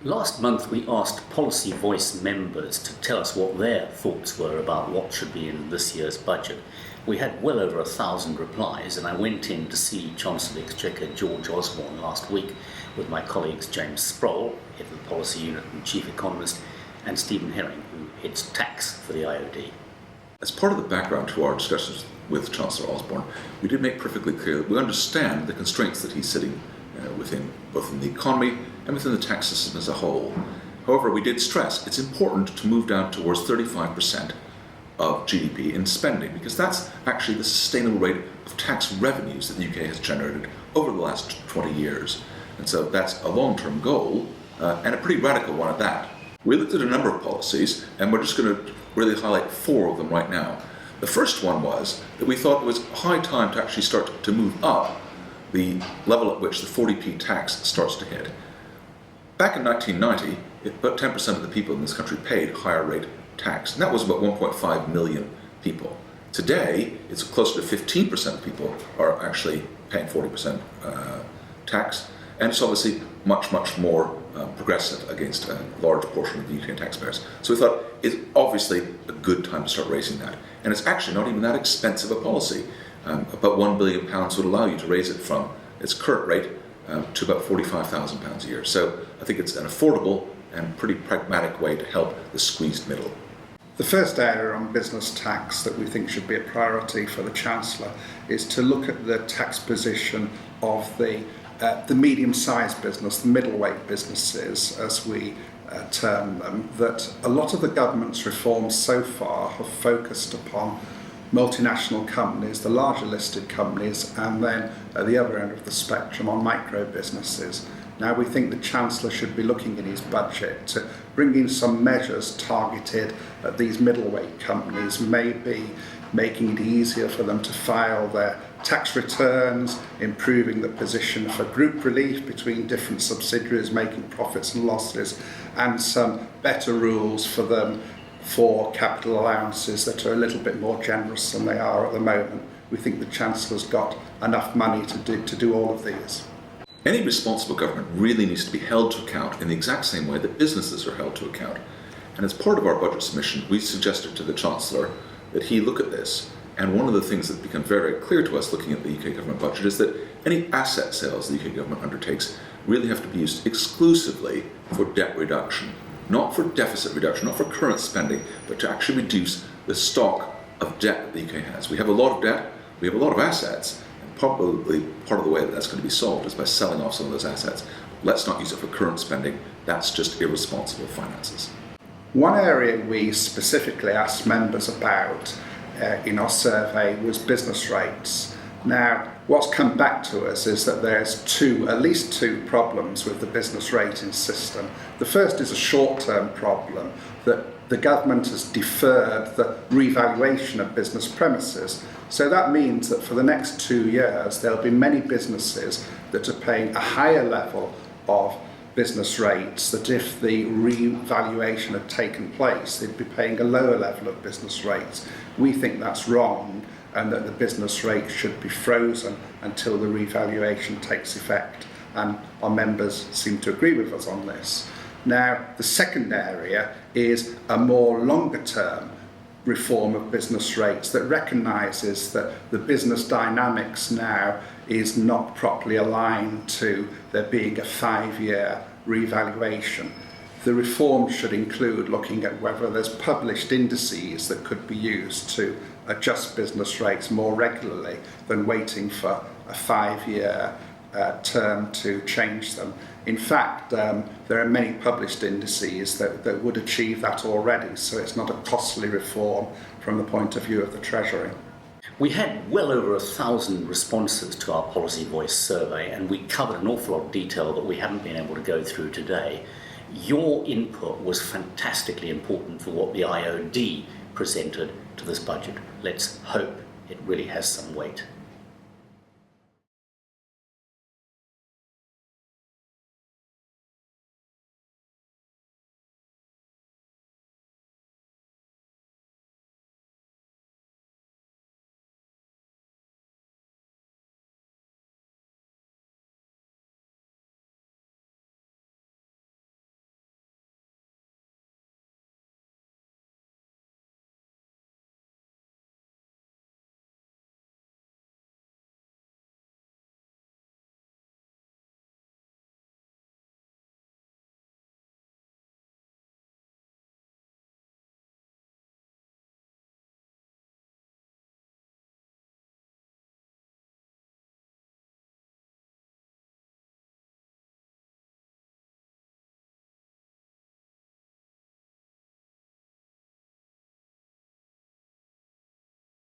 Last month we asked Policy Voice members to tell us what their thoughts were about what should be in this year's budget. We had well over 1,000 replies, and I went in to see Chancellor of the Exchequer George Osborne last week with my colleagues James Sproul, head of the Policy Unit and Chief Economist, and Stephen Herring, who heads tax for the IOD. As part of the background to our discussions with Chancellor Osborne, we did make perfectly clear that we understand the constraints that he's sitting within, both in the economy and within the tax system as a whole. However, we did stress it's important to move down towards 35% of GDP in spending, because that's actually the sustainable rate of tax revenues that the UK has generated over the last 20 years. And so that's a long-term goal, and a pretty radical one at that. We looked at a number of policies, and we're just going to really highlight 4 of them right now. The first one was that we thought it was high time to actually start to move up the level at which the 40p tax starts to hit. Back in 1990, about 10% of the people in this country paid higher rate tax, and that was about 1.5 million people. Today, it's closer to 15% of people are actually paying 40% tax, and it's obviously much, much more progressive against a large portion of the UK taxpayers. So we thought it's obviously a good time to start raising that. And it's actually not even that expensive a policy. About £1 billion would allow you to raise it from its current rate to about £45,000 a year. So I think it's an affordable and pretty pragmatic way to help the squeezed middle. The first area on business tax that we think should be a priority for the Chancellor is to look at the tax position of the medium-sized business, the middleweight businesses, as we term them, that a lot of the government's reforms so far have focused upon multinational companies, the larger listed companies, and then at the other end of the spectrum on micro businesses. Now we think the Chancellor should be looking in his budget to bring in some measures targeted at these middleweight companies, maybe making it easier for them to file their tax returns, improving the position for group relief between different subsidiaries making profits and losses, and some better rules for them for capital allowances that are a little bit more generous than they are at the moment. We think the Chancellor's got enough money to do all of these. Any responsible government really needs to be held to account in the exact same way that businesses are held to account. And as part of our budget submission, we suggested to the Chancellor that he look at this. And one of the things that became very clear to us looking at the UK government budget is that any asset sales the UK government undertakes really have to be used exclusively for debt reduction. Not for deficit reduction, not for current spending, but to actually reduce the stock of debt that the UK has. We have a lot of debt, we have a lot of assets, and probably part of the way that that's going to be solved is by selling off some of those assets. Let's not use it for current spending. That's just irresponsible finances. One area we specifically asked members about in our survey was business rates. Now, what's come back to us is that there's at least two problems with the business rating system. The first is a short-term problem that the government has deferred the revaluation of business premises. So that means that for the next 2 years, there'll be many businesses that are paying a higher level of business rates, that if the revaluation had taken place, they'd be paying a lower level of business rates. We think that's wrong, and that the business rate should be frozen until the revaluation takes effect. And our members seem to agree with us on this. Now, the second area is a more longer-term reform of business rates that recognises that the business dynamics now is not properly aligned to there being a 5-year revaluation. The reform should include looking at whether there's published indices that could be used to adjust business rates more regularly than waiting for a 5-year term to change them. In fact, there are many published indices that would achieve that already, so it's not a costly reform from the point of view of the Treasury. We had well over 1,000 responses to our Policy Voice survey, and we covered an awful lot of detail that we haven't been able to go through today. Your input was fantastically important for what the IOD presented to this budget. Let's hope it really has some weight.